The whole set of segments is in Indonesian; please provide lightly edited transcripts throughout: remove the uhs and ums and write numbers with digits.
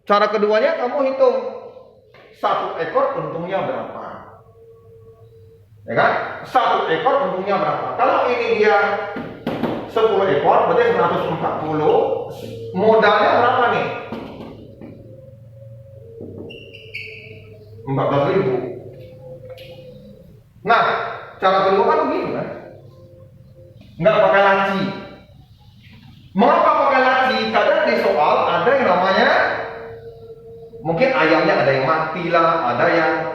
Cara keduanya kamu hitung satu ekor untungnya berapa, ya kan? Satu ekor untungnya berapa? Kalau ini dia 10 ekor, berarti 140. Modalnya berapa nih? 14.000. Nah, cara kedua kan begitu kan? Nggak pakai laci. Mengapa pakai laci? Karena di soal ada yang namanya mungkin ayamnya ada yang mati lah, ada yang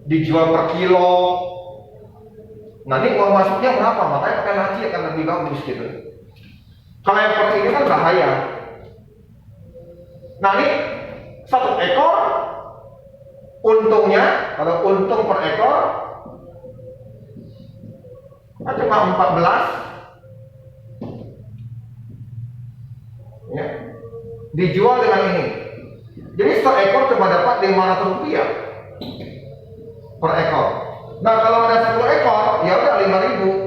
dijual per kilo. Nah ini uang masuknya berapa? Makanya pakai laci akan lebih bagus gitu. Kalau yang per ini kan bahaya. Nah ini satu ekor untungnya, kalau untung per ekor cuma 14 ya, dijual dengan ini. Jadi satu ekor cuma dapat 500 rupiah per ekor. Nah kalau ada 10 ekor ya udah 5.000.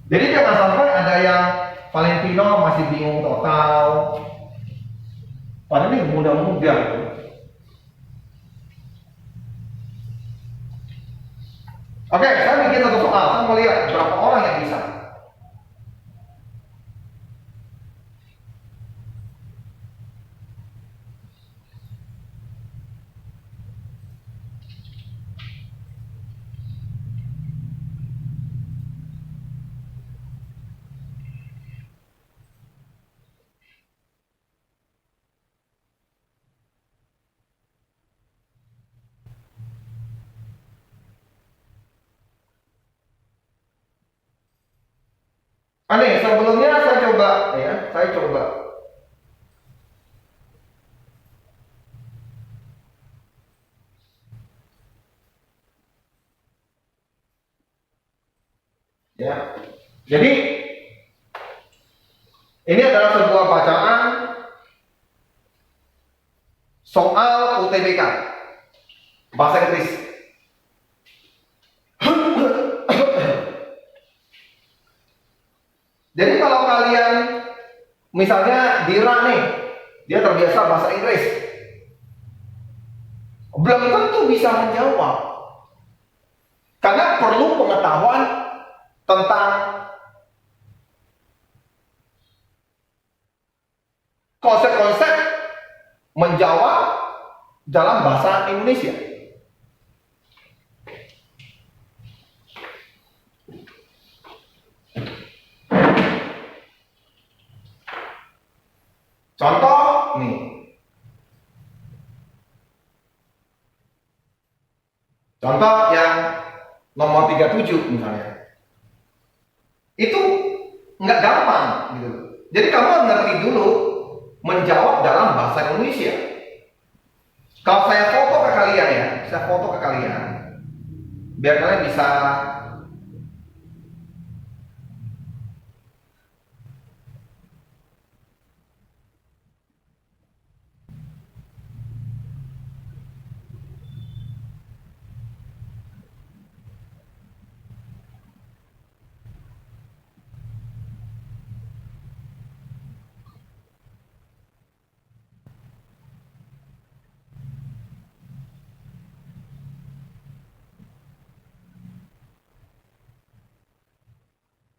Jadi jangan sampai ada yang Valentino masih bingung total. Padahal ini mudah-mudah. Oke, saya bikin satu soal. Saya mau lihat berapa orang yang bisa. Aneh, sebelumnya saya coba ya, saya coba. Ya. Jadi ini adalah sebuah bacaan soal UTBK bahasa Inggris. Jadi kalau kalian misalnya Dira nih, dia terbiasa bahasa Inggris, belum tentu bisa menjawab, karena perlu pengetahuan tentang konsep-konsep menjawab dalam bahasa Indonesia. Contoh nih, contoh yang nomor 37 misalnya, itu nggak gampang gitu. Jadi kamu ngerti dulu menjawab dalam bahasa Indonesia. Kalau saya foto ke kalian ya, saya foto ke kalian, biar kalian bisa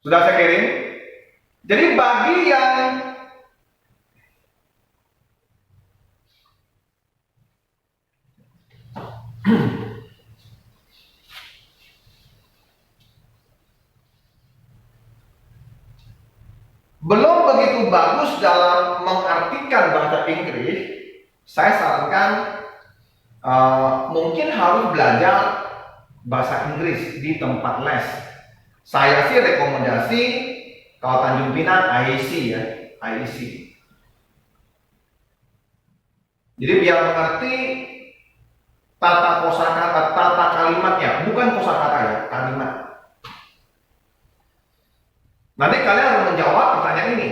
sudah saya kirim. Jadi bagi yang belum begitu bagus dalam mengartikan bahasa Inggris, saya sarankan mungkin harus belajar bahasa Inggris di tempat les. Saya sih rekomendasi kalau Tanjung Pinang IEC ya, IEC. Jadi biar mengerti tata kosakata, tata kalimatnya, bukan kosakata ya, kalimat. Nanti kalian harus menjawab pertanyaan ini.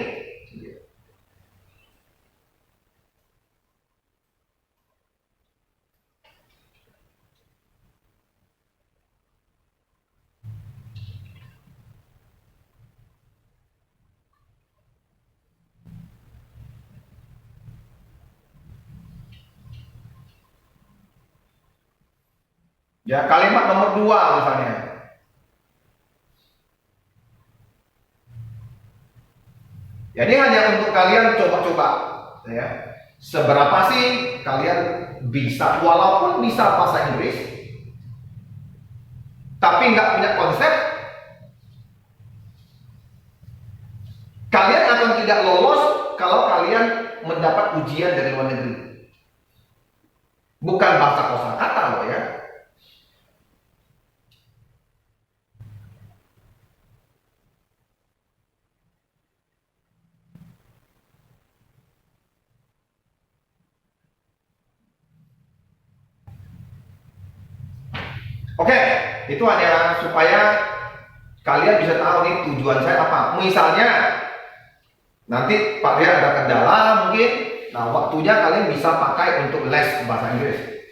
Ya, kalimat nomor 2 misalnya. Jadi hanya untuk kalian coba-coba, ya. Seberapa sih kalian bisa, walaupun bisa bahasa Inggris, tapi nggak punya konsep, kalian akan tidak lolos kalau kalian mendapat ujian dari luar negeri. Bukan bahasa kosakata loh ya. Oke, itu hanya supaya kalian bisa tahu nih tujuan saya apa. Misalnya nanti Pak Ria ada kendala mungkin, nah waktunya kalian bisa pakai untuk les bahasa Inggris.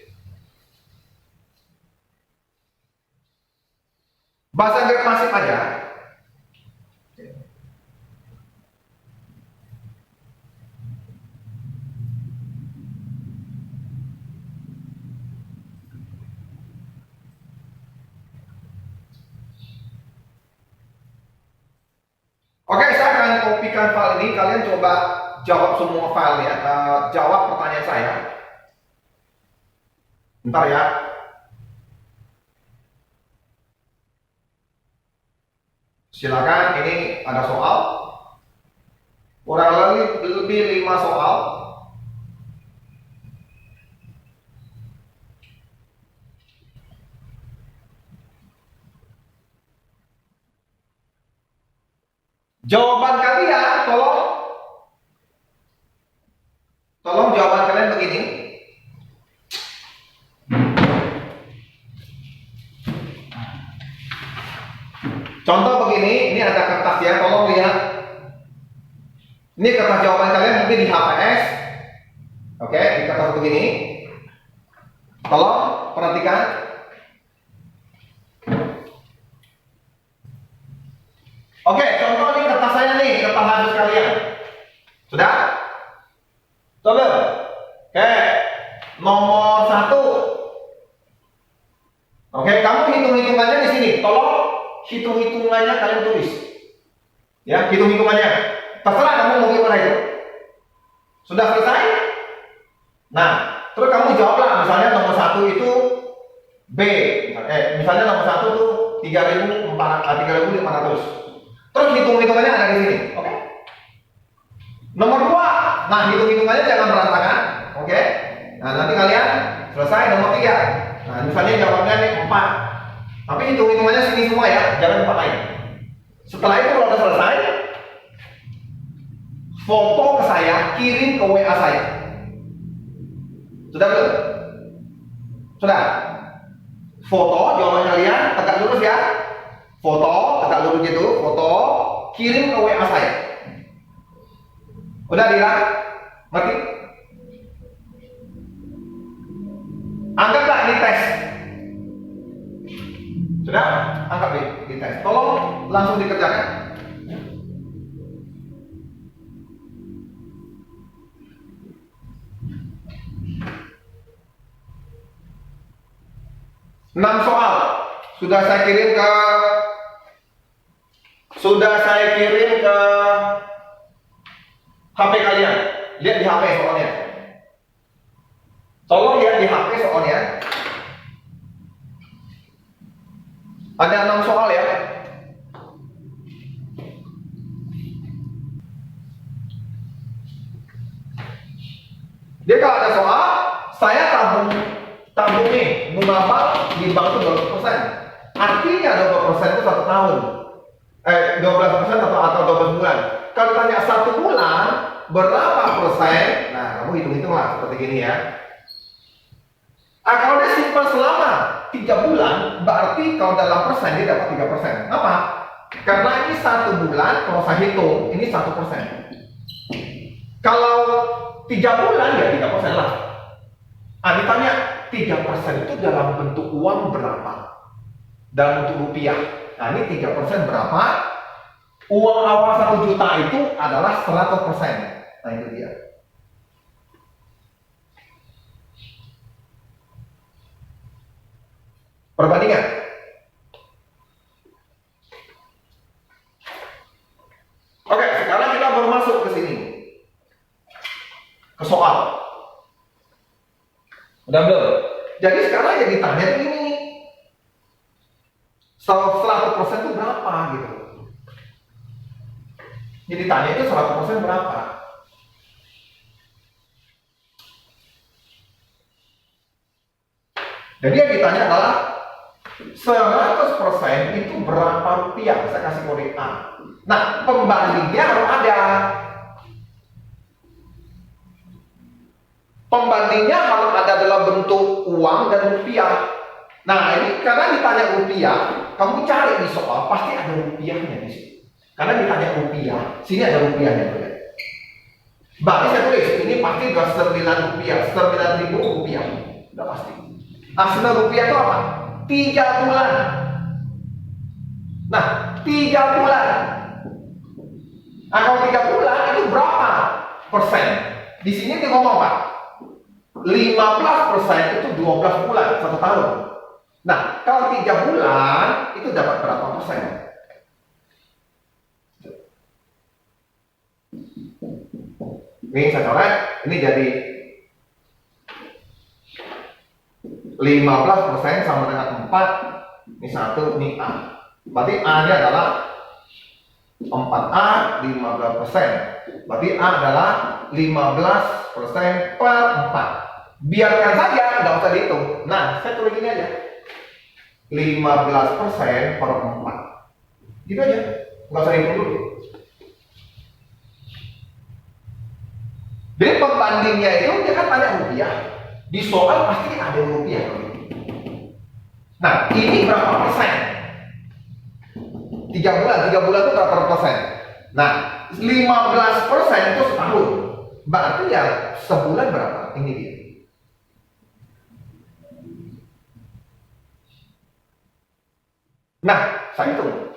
Bahasa Inggris pasif aja. Oke, saya akan kopikan file ini. Kalian coba jawab semua filenya, jawab pertanyaan saya. Bentar ya. Silakan, ini ada soal. Kurang lebih 5 soal. Jawaban kalian, tolong jawaban kalian begini. Contoh begini, ini ada kertas ya, tolong lihat. Ini kertas jawaban kalian mungkin di HPS. Oke, di kertas begini. Tolong perhatikan. Oke, contoh nih kertas saya nih, kertas habis kalian. Sudah? Coba. Oke, nomor 1. Oke, kamu hitung-hitungannya di sini. Tolong hitung-hitungannya kalian tulis. Ya, hitung-hitungannya. Terserah kamu mau gimana itu. Sudah selesai? Nah, terus kamu jawablah. Misalnya nomor 1 itu B. Misalnya nomor 1 itu 3.500. Terus hitung-hitungannya ada di sini, oke? Nomor 2, nah hitung-hitungannya jangan berantakan, oke? Nah nanti kalian selesai nomor 3. Nah misalnya jawabnya nih 4, tapi hitung-hitungannya sini semua ya, jangan lupa lain. Setelah itu kalau udah selesai, foto ke saya, kirim ke WA saya. Sudah belum? Sudah? Foto jawaban kalian, tegak lurus ya. Foto, tegak lurus gitu, foto, kirim ke WA saya. Udah Dira? Ngerti? Anggaplah ini tes. Sudah? Anggap di tes. Tolong langsung dikerjakan. Enam soal sudah saya kirim ke HP kalian. Lihat di HP soalnya. Tolong lihat di HP soalnya. Ada 6 soal ya. Dia kalau ada soal, saya tabung nih, bunga bank di bank itu 20%. Artinya 20% itu 1 tahun. 12% atau 12 bulan. Kalau tanya 1 bulan, berapa persen? Nah, kamu hitung-hitunglah seperti gini ya. Kalau dia simpan selama 3 bulan, berarti kalau dalam persen dia dapat 3%. Apa? Karena ini 1 bulan, kalau saya hitung, ini 1%. Kalau 3 bulan, ya 3% lah. Ditanya 3% itu dalam bentuk uang berapa? Dalam bentuk rupiah. Nah, ini 3% berapa? Uang awal 1 juta itu adalah 100%. Nah, itu dia. Perbandingan. Oke, sekarang kita baru masuk ke sini. Ke soal. Udah belum? Jadi sekarang yang ditanya ini 100% itu berapa gitu. Jadi tanya itu 100% berapa? Jadi yang ditanya adalah 100% itu berapa rupiah? Saya kasih kode A. Nah, pembandingnya harus ada. Pembandingnya harus ada dalam bentuk uang dan rupiah. Nah, ini karena ditanya rupiah, kamu cari di soal pasti ada rupiahnya di sini. Karena ditanya rupiah, sini ada rupiahnya. Berarti saya tulis ini pasti udah 9 rupiah, 9.000 rupiah, udah pasti. Nah, 9 rupiah itu apa? 3 bulan. Nah, 3 bulan. Nah, kalau 3 bulan itu berapa persen? Di sini dia ngomong apa? 15% itu 12 bulan, 1 tahun. Nah, kalau 3 bulan itu dapat berapa persen? Ini saya coret, ini jadi 15% sama dengan 4. Ini 1, ini A. Berarti A-nya adalah 4A 15%. Berarti A adalah 15% per 4. Biarkan saja, nggak usah dihitung. Nah, saya tulis ini aja. 15% per 4. Gitu aja. Nggak usah dihitung dulu. Jadi pembandingnya itu dia kan tanya rupiah. Di soal pasti ada rupiah. Nah, ini berapa persen? 3 bulan itu berapa persen? Nah, 15% itu setahun. Berarti ya sebulan berapa? Ini dia. Nah, saya hitung.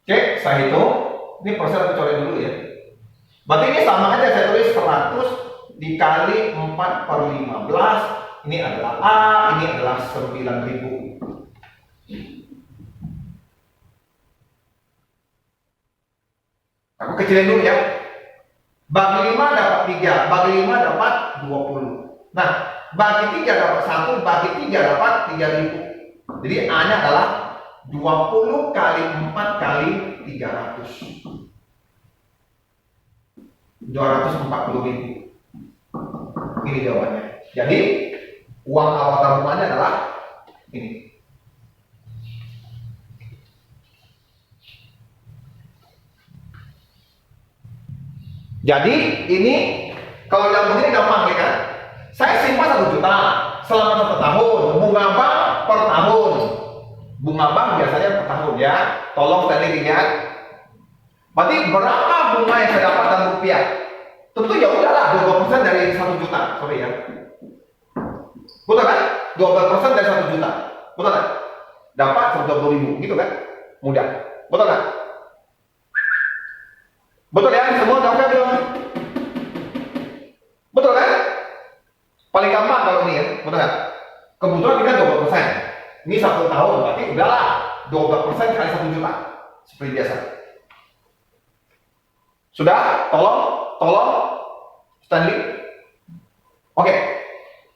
Oke, saya hitung. Ini persen aku coret dulu ya. Berarti ini sama aja, saya tulis 100 dikali 4/15. Ini adalah A, ini adalah 9.000. Aku kecilin dulu ya. Bagi 5 dapat 3, bagi 5 dapat 20. Nah, bagi 3 dapat 1, bagi 3 dapat 3.000. Jadi A-nya adalah 20 kali 4 kali 300. 240.000. Ini jawabannya. Jadi uang awal tabungannya adalah ini. Jadi ini kalau yang begini gampang ya kan? Saya simpan 1 juta selama 1 tahun. Bunga bank per tahun. Bunga bank biasanya per tahun ya. Tolong tadi lihat. Berarti berapa bunga yang saya dapat dalam rupiah? Tentu ya udahlah 20% dari 1 juta. Sorry ya. Betul kan? 12% dari 1 juta. Betul kan? Dapat 120.000 gitu kan? Mudah. Betul kan? Betul ya? Semua udah oke belum? Betul kan? Paling gampang kalau ini ya. Betul kan? Kebetulan ini kan 20%. Ini 1 tahun berarti udahlah 12% kali 1 juta. Seperti biasa. Sudah? Tolong Stanley. Oke.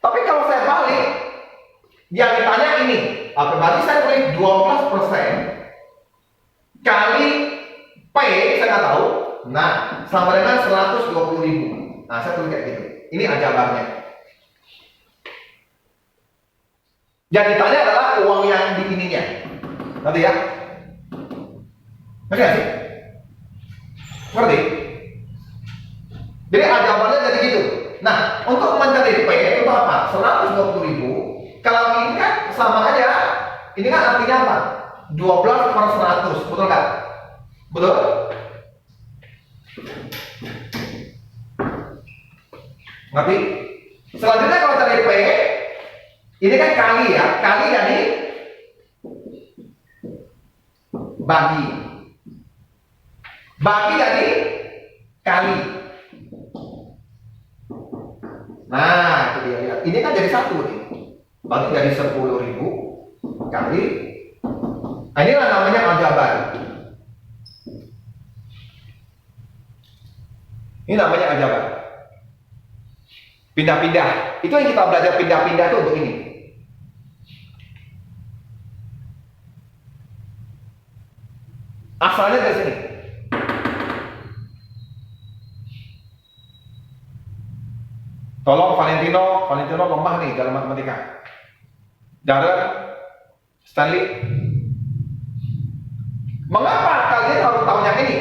Tapi kalau saya balik, yang ditanya ini, apa berarti saya tulis 12% kali P, saya nggak tahu. Nah, sama dengan 120.000. Nah, saya tulis kayak gitu. Ini ajabarnya. Yang ditanya adalah uang yang di ininya. Nanti ya. Ngerti nggak sih? Ngerti? Jadi jawabannya jadi gitu. Nah, untuk mencari P itu apa? 120.000. Kalau ini kan sama aja. Ini kan artinya apa? 12 per 100, betul nggak? Betul? Ngerti? Selanjutnya kalau cari P, ini kan kali ya, kali jadi bagi. Bagi jadi kali. Nah, itu dia. Lihat. Ini kan jadi satu nih. Berarti dari 10.000 kali. Nah, inilah namanya aljabar. Ini namanya aljabar. Pindah-pindah. Itu yang kita belajar pindah-pindah itu untuk ini. Asalnya dari sini. Tolong Valentino lemah nih dalam matematika. Darren, Stanley. Mengapa kalian harus tahu yang ini?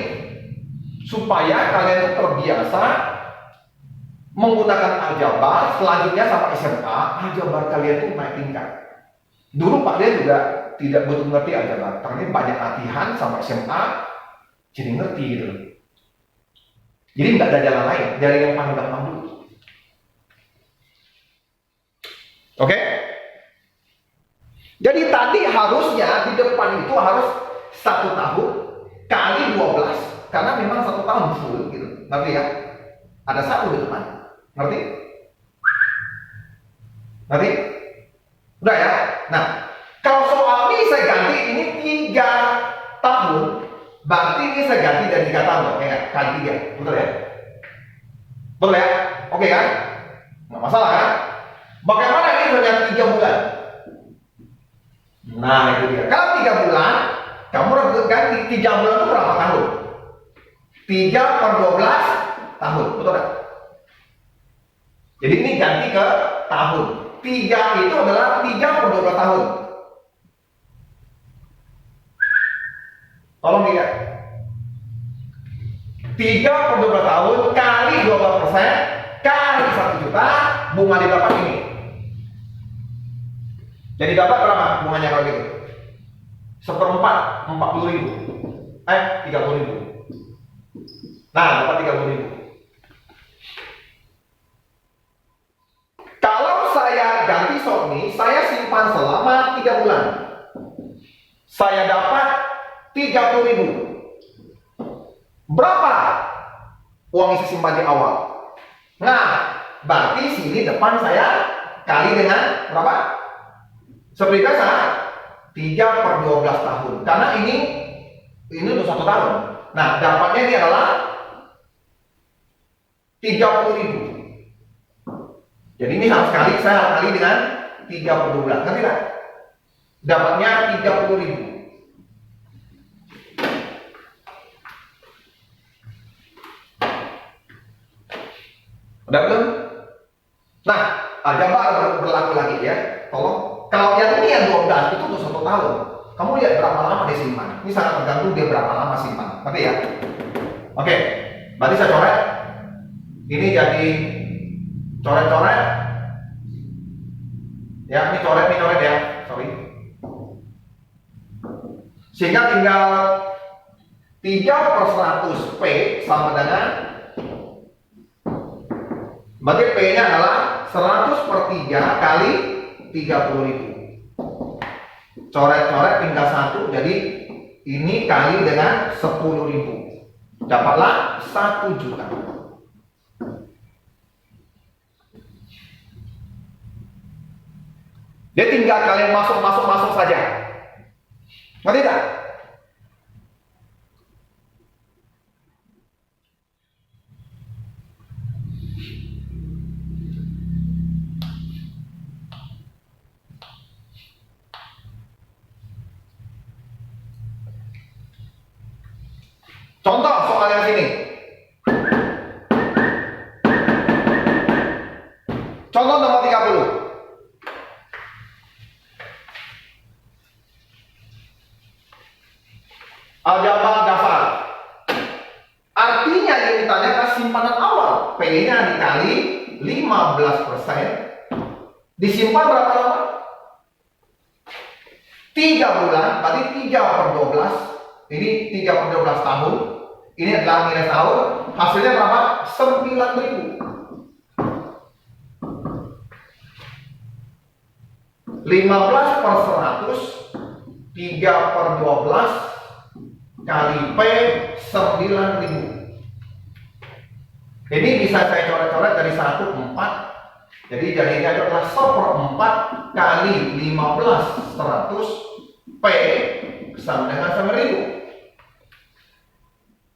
Supaya kalian terbiasa menggunakan aljabar. Selanjutnya sama SMA, aljabar kalian tuh naik tingkat. Dulu Pak Dia juga tidak betul ngerti aljabar, karena banyak latihan sama SMA, jadi ngerti gitu. Jadi nggak ada jalan lain, dari yang paling gampang dulu. Oke? Jadi tadi harusnya di depan itu harus 1 tahun kali 12, karena memang 1 tahun full gitu, ngerti ya? Ada 1 di depan, ngerti? Ngerti? Udah ya? Nah, kalau soal ini saya ganti, ini 3 tahun, berarti ini saya ganti dari 3 tahun, oke nggak? Kali 3, betul ya? Betul ya? Oke kan? Nggak masalah kan? Bagaimana ini hanya 3 bulan? Nah itu dia. Kalau 3 bulan, kamu harus ganti 3 bulan itu berapa tahun? 3 per 12 tahun, betul kan? Jadi ini ganti ke tahun. 3 itu adalah 3 per 12 tahun. Tolong lihat. 3 per 12 tahun kali 12% kali 1 juta, bunga didapat ini. Jadi dapat berapa bunganya kalau gitu? 1/4, 40.000. 30.000. Nah, dapat 30.000. Kalau saya ganti soal ini, saya simpan selama 3 bulan. Saya dapat 30.000. Berapa uang yang saya simpan di awal? Nah, berarti sini depan saya kali dengan berapa? Seperti biasa, 3 per 12 tahun. Karena ini untuk 1 tahun. Nah, dapatnya ini adalah 30.000. Jadi ini harus saya harus kali dengan 3 per 12. Ngerti nggak? Dapatnya 30.000. Udah belum? Nah, aljabar berlaku lagi ya. Tolong. Kalau yang ini yang 12 itu untuk 1 tahun. Kamu lihat berapa lama dia simpan. Ini sangat tergantung dia berapa lama simpan. Ngerti ya? Oke. Berarti saya coret. Ini jadi coret-coret. Ya, ini coret ya. Sorry. Sehingga tinggal 3 per 100 P sama dengan, berarti P nya adalah 100 per 3 kali 30.000. Coret-coret tinggal 1, jadi ini kali dengan 10.000. Dapatlah 1 juta. Dia tinggal kalian masuk saja. Ngerti tak? Contoh soal yang sini. Contoh nomor 30. Aljabar dasar P-nya dikali 15%, disimpan berapa lama? 3 bulan, berarti 3 per 12. Ini 3 per 12 tahun. Ini adalah nilai tahun. Hasilnya berapa? 9.000. 15 per 100, 3 per 12 kali P, 9.000. Ini bisa saya coret-coret dari 1 ke 4. Jadi jadinya adalah 1/4 kali 15 100 P sama dengan 9.000.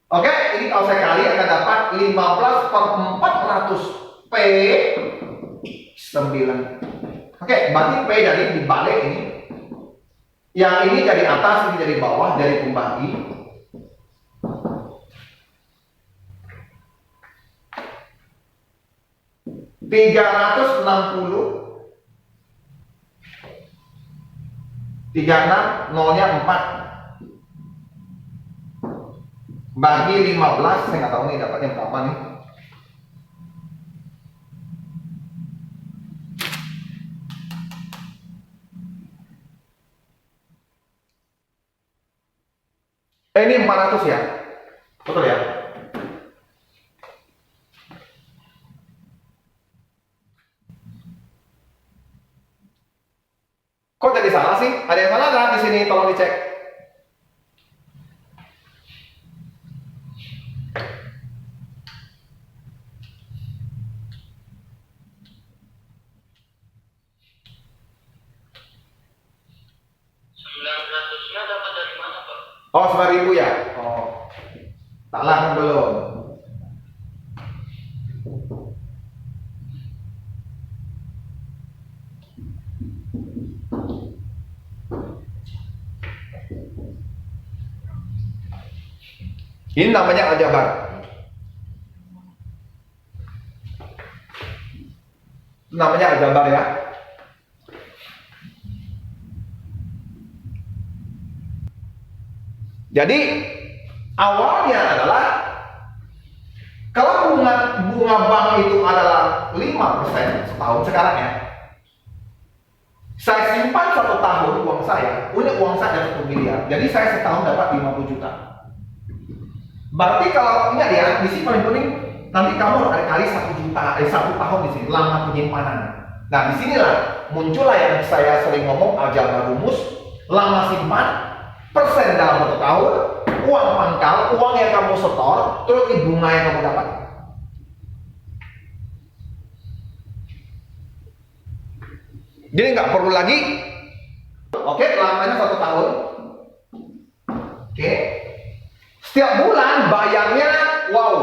Oke, ini kalau saya kali akan dapat 15 per 400 P 9. Oke, berarti P jadi dibalik ini. Yang ini dari atas, ini dari bawah, dari pembagi. $360, 36, nolnya 4 bagi 15, saya nggak tahu nih dapatnya berapa nih. Ini 400 ya, betul ya? Kok jadi salah sih? Ada yang salah nggak di sini? Tolong dicek. Dapat dari mana, Pak? Oh, 9.000 ya? Oh, salah kan belum? Ini namanya aljabar. Namanya aljabar ya. Jadi awalnya adalah kalau bunga bank itu adalah 5% setahun sekarang ya. Saya simpan 1 tahun uang saya, uang saya 1 miliar. Jadi saya setahun dapat 50 juta. Berarti kalau ingat ya, di sini paling penting nanti kamu ada kali 1 juta, 1 tahun di sini lama penyimpanan. Nah disinilah muncullah yang saya sering ngomong aljabar rumus, lama simpan, persen dalam 1 tahun, uang pangkal, uang yang kamu setor, terus bunga yang kamu dapat. Jadi nggak perlu lagi, oke, lamanya 1 tahun, oke. Setiap bulan bayarnya, wow.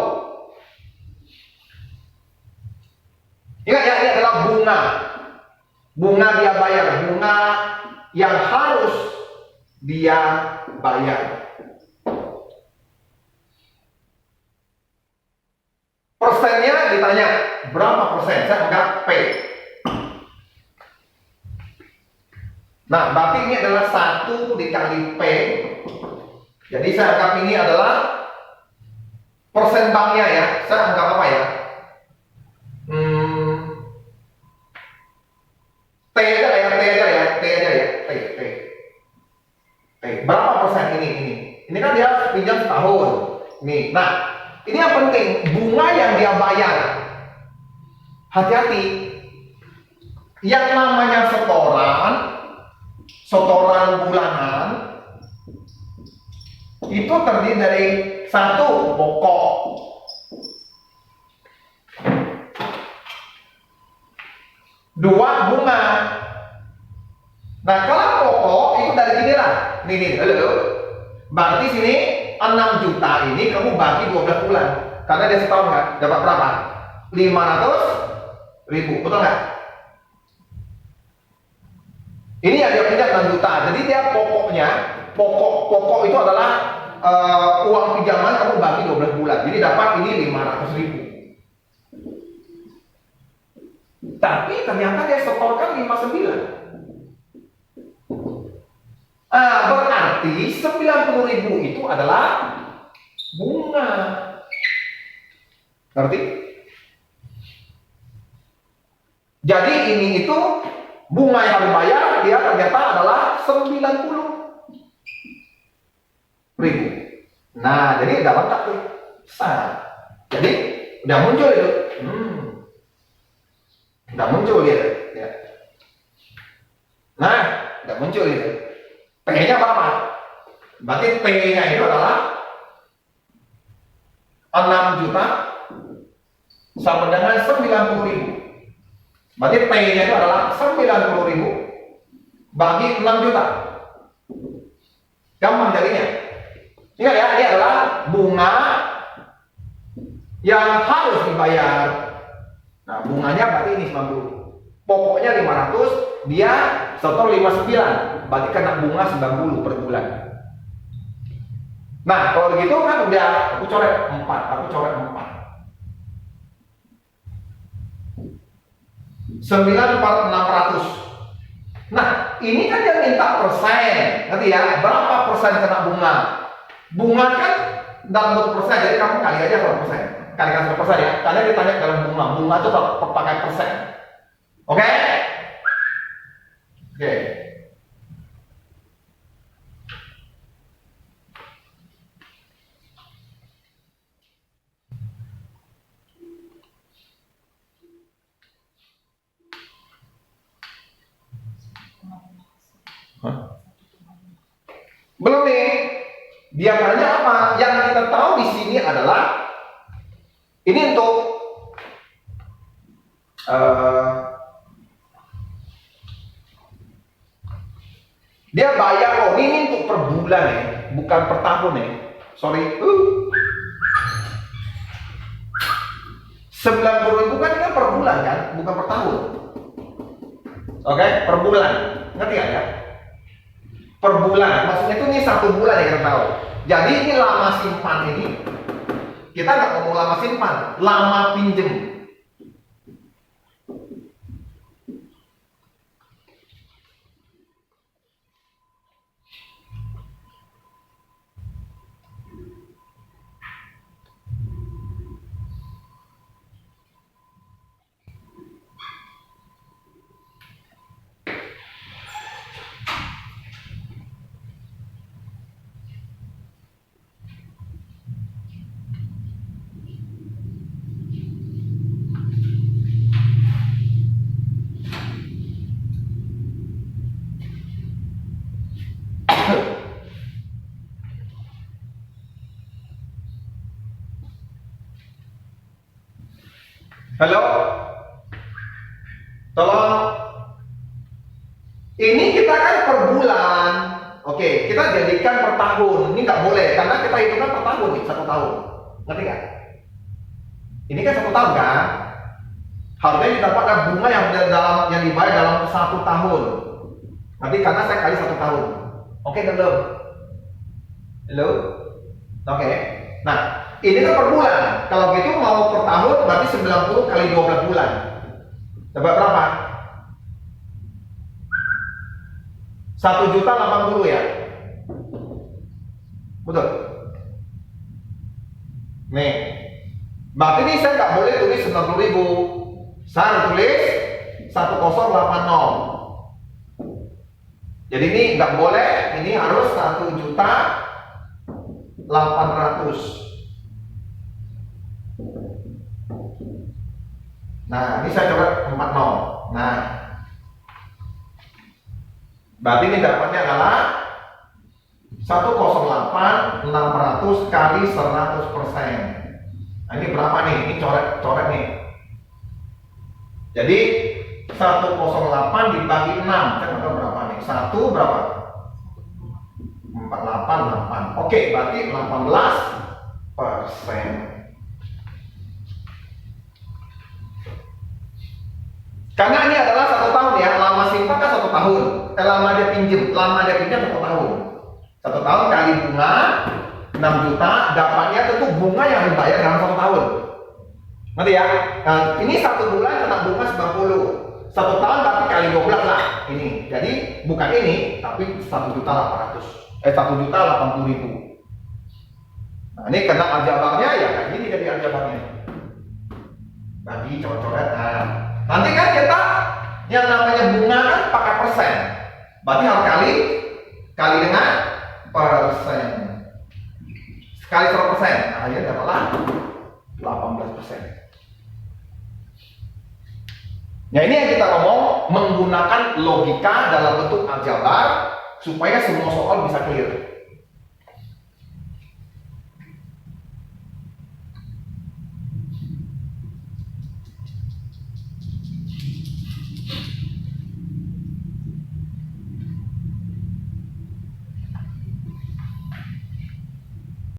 Ingat ya, ini adalah bunga. Bunga dia bayar, bunga yang harus dia bayar. Persennya ditanya, berapa persen? Saya anggap P. Nah, berarti ini adalah 1 dikali P. Jadi saya anggap ini adalah persen banknya ya. Saya anggap apa ya? T aja ya, T aja ya, T aja ya, T. Berapa persen ini? Ini kan dia pinjam setahun. Nih, nah ini yang penting, bunga yang dia bayar. Hati-hati. Yang namanya setoran bulanan, itu terdiri dari 1 pokok, 2 bunga. Nah kalau pokok itu dari sini lah, nih, halo. Berarti sini 6 juta ini kamu bagi 12 bulan, karena dia setahun kan, dapat berapa? 500.000, betul nggak? Ini yang dia pinjam 6 juta, jadi dia pokoknya, pokok itu adalah uang pinjaman kamu bagi 12 bulan, jadi dapat ini 500.000. Tapi ternyata dia setorkan 59. Berarti 90.000 itu adalah bunga. Ngerti? Jadi ini itu bunga yang harus bayar dia ternyata adalah 90.000. Nah, jadi udah lengkap tuh. Jadi udah muncul itu. Udah muncul gitu. Ya. Nah, udah muncul itu. P-nya berapa? Berarti P-nya itu adalah 6 juta sama dengan 90.000. Berarti P-nya itu adalah 90.000 bagi 6 juta. Gampang jadinya. Ingat ya, ini adalah bunga yang harus dibayar. Nah, bunganya berarti ini 90. Pokoknya 500, dia setor 59. Berarti kena bunga 90 per bulan. Nah, kalau begitu kan udah aku coret 4. 9 per 600. Nah, ini kan dia minta persen. Nanti ya, berapa persen kena bunga? Bunga kan dalam bentuk persen, jadi kamu kali aja kalau persen. Kalikan 100% ya. Karena ditanya dalam bunga. Bunga itu pakai persen. Oke? Oke. Belum nih. Biasanya apa? Yang kita tahu di sini adalah ini untuk dia bayar ini untuk per bulan ya, bukan per tahun ya. Sorry. 90.000 kan per bulan kan, bukan per tahun. Oke, per bulan. Ngerti gak ya? Per bulan, maksudnya itu ini 1 bulan yang kita tahu. Jadi ini lama simpan ini, kita nggak ngomong lama simpan, lama pinjem. Halo? Tolong. Ini kita kan per bulan. Oke, kita jadikan per tahun. Ini nggak boleh, karena kita hitungkan per tahun nih, 1 tahun. Ngerti nggak? Ini kan 1 tahun kan? Harusnya didapatkan bunga yang dibayar dalam 1 tahun. Nanti karena saya kali 1 tahun. Oke, belum? Halo? Oke. Nah, ini kan per bulan. Kalau gitu mau per tahun berarti 90 kali 12 bulan. Dapat berapa? 1.080 ya? Betul? Nih. Berarti ini saya nggak boleh tulis 90.000. Saya tulis 1080. Jadi ini nggak boleh, ini harus 1.800.000. Nah, ini saya coba 40. Nah, berarti ini dapatnya adalah 108.600 kali 100%. Nah, ini berapa nih? Ini coret nih. Jadi 108 dibagi 6, saya nggak tahu berapa nih. 1 berapa? 488. Oke, berarti 18%. Karena ini adalah 1 tahun ya, lama simpan kan 1 tahun. Lama dia pinjam 1 tahun. 1 tahun kali bunga 6 juta, dapatnya tentu bunga yang dibayar dalam 1 tahun. Ngerti ya? Nah, ini 1 bulan kena bunga 90. 1 tahun berarti kali 12 lah ini. Jadi bukan ini, tapi 1.800.000. 1.080.000. Nah, ini kena aljabarnya ya kayak gini jadi aljabarnya. Bagi coret-coret. Nah, Nanti kan kita yang namanya bunga kan pakai persen. Berarti harus kali dengan persen. Sekali 100%. Nah, akhirnya dapatlah 18%. Nah, ini yang kita ngomong menggunakan logika dalam bentuk aljabar supaya semua soal bisa clear.